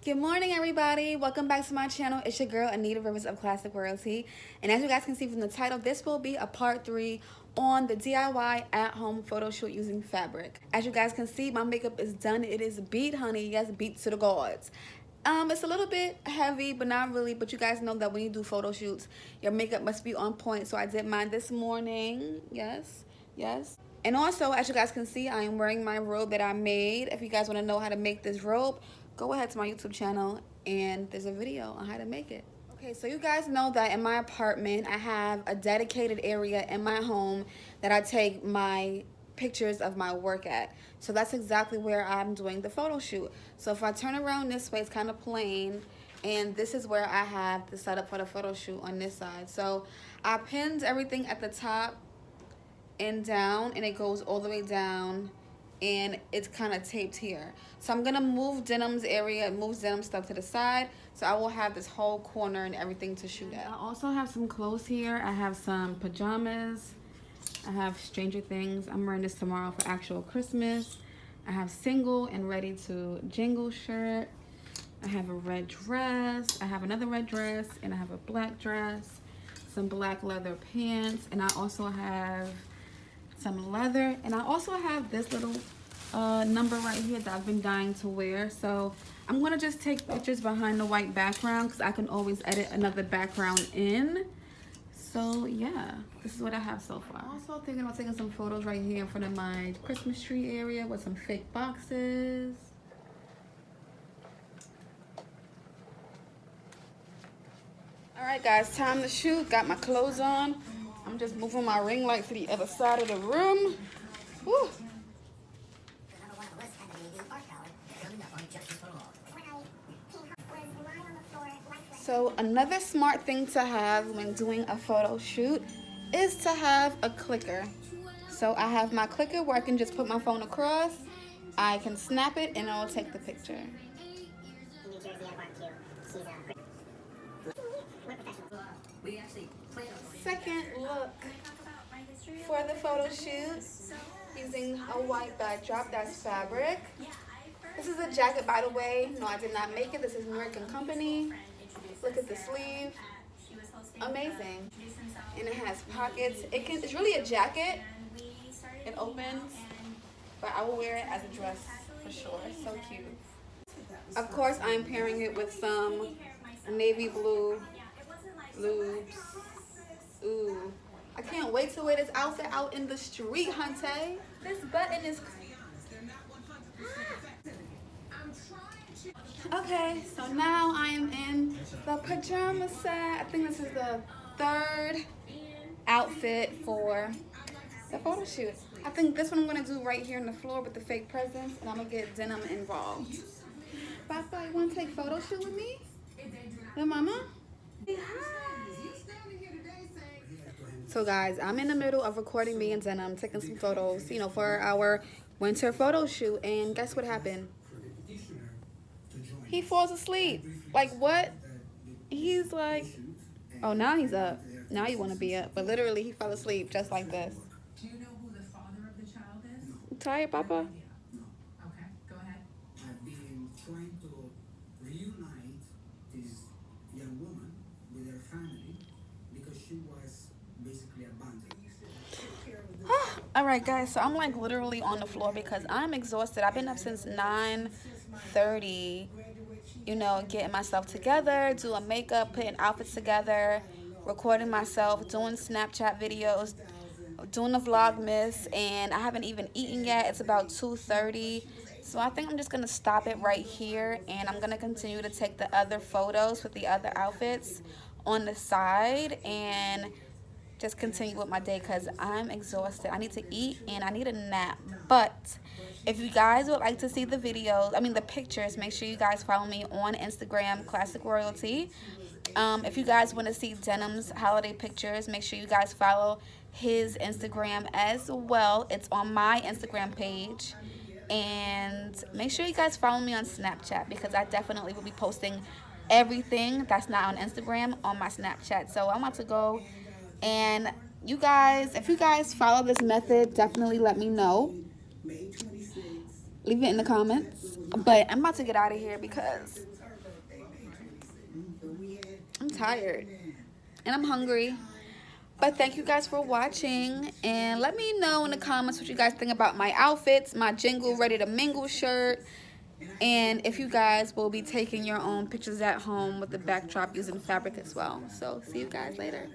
Good morning, everybody. Welcome back to my channel. It's your girl Anita Rivers of Classic Royalty, and as you guys can see from the title, this will be a part 3 on the DIY at-home photo shoot using fabric. As you guys can see, my makeup is done. It is beat, honey. Yes, beat to the gods. It's a little bit heavy, but not really. But you guys know that when you do photo shoots, your makeup must be on point. So I did mine this morning. Yes. And also, as you guys can see, I am wearing my robe that I made. If you guys want to know how to make this robe, go ahead to my YouTube channel and there's a video on how to make it. Okay, so you guys know that in my apartment, I have a dedicated area in my home that I take my pictures of my work at. So that's exactly where I'm doing the photo shoot. So if I turn around this way, it's kind of plain. And this is where I have the setup for the photo shoot on this side. So I pinned everything at the top and down, and it goes all the way down, and it's kind of taped here. So I'm gonna move Denim's area, move Denim stuff to the side, so I will have this whole corner and everything to shoot at. I also have some clothes here. I have some pajamas. I have Stranger Things. I'm wearing this tomorrow for actual Christmas. I have single and ready to jingle shirt. I have a red dress. I have another red dress, and I have a black dress, some black leather pants, and I also have some leather, and I also have this little number right here that I've been dying to wear. So I'm gonna just take pictures behind the white background because I can always edit another background in. So yeah, this is what I have so far. I'm also thinking about taking some photos right here in front of my Christmas tree area with some fake boxes. All right guys, time to shoot. Got my clothes on. I'm just moving my ring light to the other side of the room. Woo. So another smart thing to have when doing a photo shoot is to have a clicker. So I have my clicker where I can just put my phone across. I can snap it and it'll take the picture. Second look for the photo shoot using a white backdrop. That's fabric. This is a jacket, by the way. No, I did not make it. This is American Company. Look at the sleeve. Amazing. And it has pockets. It's really a jacket. It opens, but I will wear it as a dress for sure. So cute. Of course, I'm pairing it with some navy blue lubes. Ooh, I can't wait to wear this outfit out in the street, hunty. This button is okay, so now I am in the pajama set. I think this is the third outfit for the photo shoot. I think this one I'm gonna do right here on the floor with the fake presents, and I'm gonna get Denim involved. Papa, you wanna take photo shoot with me? With mama? Say hi. So guys, I'm in the middle of recording me and Denim, taking some photos, you know, for our winter photo shoot, and guess what happened? He falls asleep. Like what? He's like, oh, now he's up. Now you want to be up. But literally, he fell asleep just like this. Do you know who the father of the child is? You tired, Papa? No. Okay, go ahead. I've been trying to reunite this young woman with her family because she was basically abandoned. All right, guys. So I'm like literally on the floor because I'm exhausted. I've been up since 9:30. You know, getting myself together, doing makeup, putting outfits together, recording myself, doing Snapchat videos, doing the VLOGMAS, and I haven't even eaten yet. It's about 2:30. So I think I'm just gonna stop it right here, and I'm gonna continue to take the other photos with the other outfits on the side and just continue with my day because I'm exhausted. I need to eat and I need a nap. But if you guys would like to see the videos, the pictures, make sure you guys follow me on Instagram, Classic Royalty. If you guys want to see Denim's holiday pictures, make sure you guys follow his Instagram as well. It's on my Instagram page. And make sure you guys follow me on Snapchat because I definitely will be posting everything that's not on Instagram on my Snapchat. So I'm about to go, and you guys, if you guys follow this method, definitely let me know. Leave it in the comments. But I'm about to get out of here because I'm tired and I'm hungry. But thank you guys for watching, and let me know in the comments what you guys think about my outfits, my Jingle Ready to Mingle shirt, and if you guys will be taking your own pictures at home with the backdrop using fabric as well. So see you guys later.